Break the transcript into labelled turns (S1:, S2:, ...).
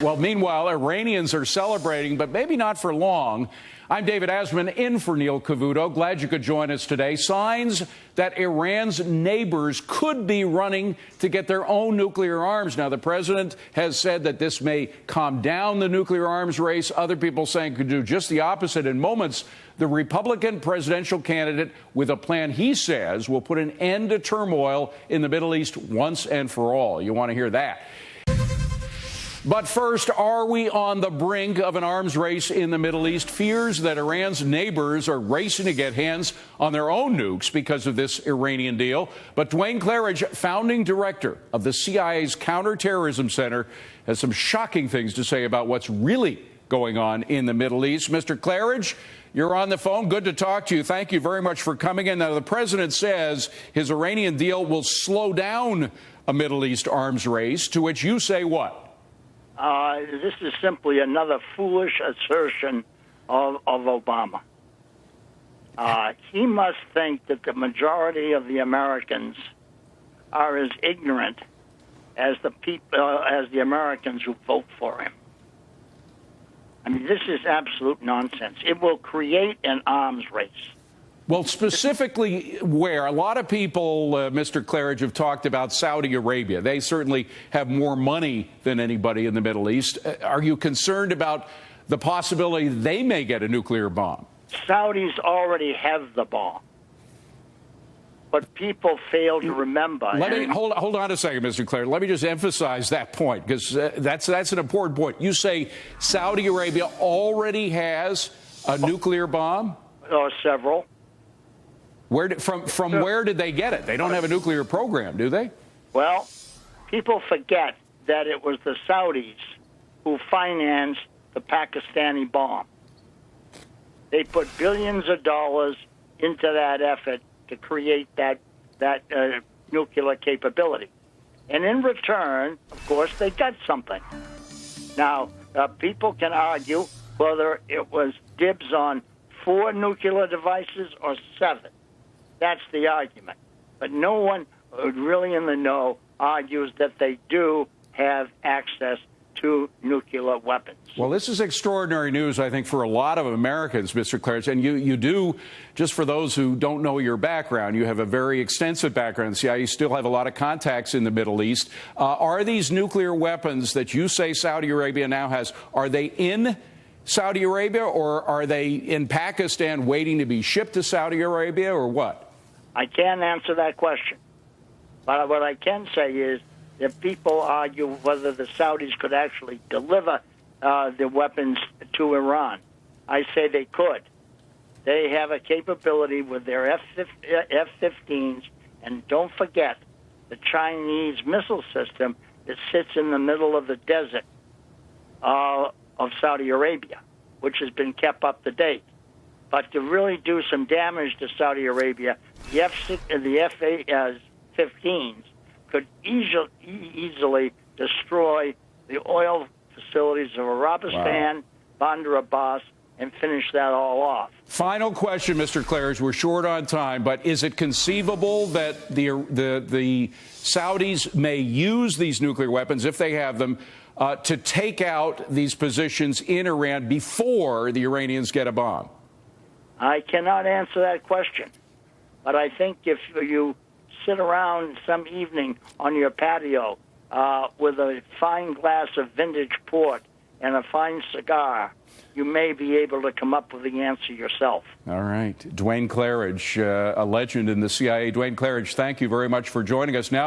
S1: Well, meanwhile, Iranians are celebrating, but maybe not for long. I'm David Asman, in for Neil Cavuto. Glad you could join us today. Signs that Iran's neighbors could be running to get their own nuclear arms. Now, the president has said that this may calm down the nuclear arms race. Other people saying could do just the opposite. In moments, the Republican presidential candidate with a plan he says will put an end to turmoil in the Middle East once and for all. You want to hear that. But first, are we on the brink of an arms race in the Middle East? Fears that Iran's neighbors are racing to get hands on their own nukes because of this Iranian deal. But Duane Clarridge, founding director of the CIA's Counterterrorism Center, has some shocking things to say about what's really going on in the Middle East. Mr. Clarridge, you're on the phone. Good to talk to you. Thank you very much for coming in. Now, the president says his Iranian deal will slow down a Middle East arms race, to which you say what?
S2: This is simply another foolish assertion of Obama. He must think that the majority of the Americans are as ignorant as the Americans who vote for him. I mean, this is absolute nonsense. It will create an arms race.
S1: Well, specifically where? A lot of people, Mr. Clarridge, have talked about Saudi Arabia. They certainly have more money than anybody in the Middle East. Are you concerned about the possibility they may get a nuclear bomb?
S2: Saudis already have the bomb. But people fail to remember.
S1: Hold on a second, Mr. Clarridge. Let me just emphasize that point, because that's an important point. You say Saudi Arabia already has a nuclear bomb?
S2: Or several.
S1: Where did they get it? They don't have a nuclear program, do they?
S2: Well, people forget that it was the Saudis who financed the Pakistani bomb. They put billions of dollars into that effort to create that nuclear capability. And in return, of course, they got something. Now, people can argue whether it was dibs on 4 nuclear devices or 7. That's the argument. But no one really in the know argues that they do have access to nuclear weapons.
S1: Well, this is extraordinary news, I think, for a lot of Americans, Mr. Clarridge. And you do, just for those who don't know your background, you have a very extensive background in the CIA. You still have a lot of contacts in the Middle East. Are these nuclear weapons that you say Saudi Arabia now has, are they in Saudi Arabia, or are they in Pakistan waiting to be shipped to Saudi Arabia, or what?
S2: I can't answer that question. But what I can say is that people argue whether the Saudis could actually deliver the weapons to Iran. I say they could. They have a capability with their F-15s, and don't forget the Chinese missile system that sits in the middle of the desert of Saudi Arabia, which has been kept up to date. But to really do some damage to Saudi Arabia, the F-15s could easily destroy the oil facilities of Arabistan, Bandar Abbas, and finish that all off.
S1: Final question, Mr. Clarridge. We're short on time, but is it conceivable that the Saudis may use these nuclear weapons, if they have them, to take out these positions in Iran before the Iranians get a bomb?
S2: I cannot answer that question. But I think if you sit around some evening on your patio with a fine glass of vintage port and a fine cigar, you may be able to come up with the answer yourself.
S1: All right. Duane Clarridge, a legend in the CIA. Duane Clarridge, thank you very much for joining us. Now,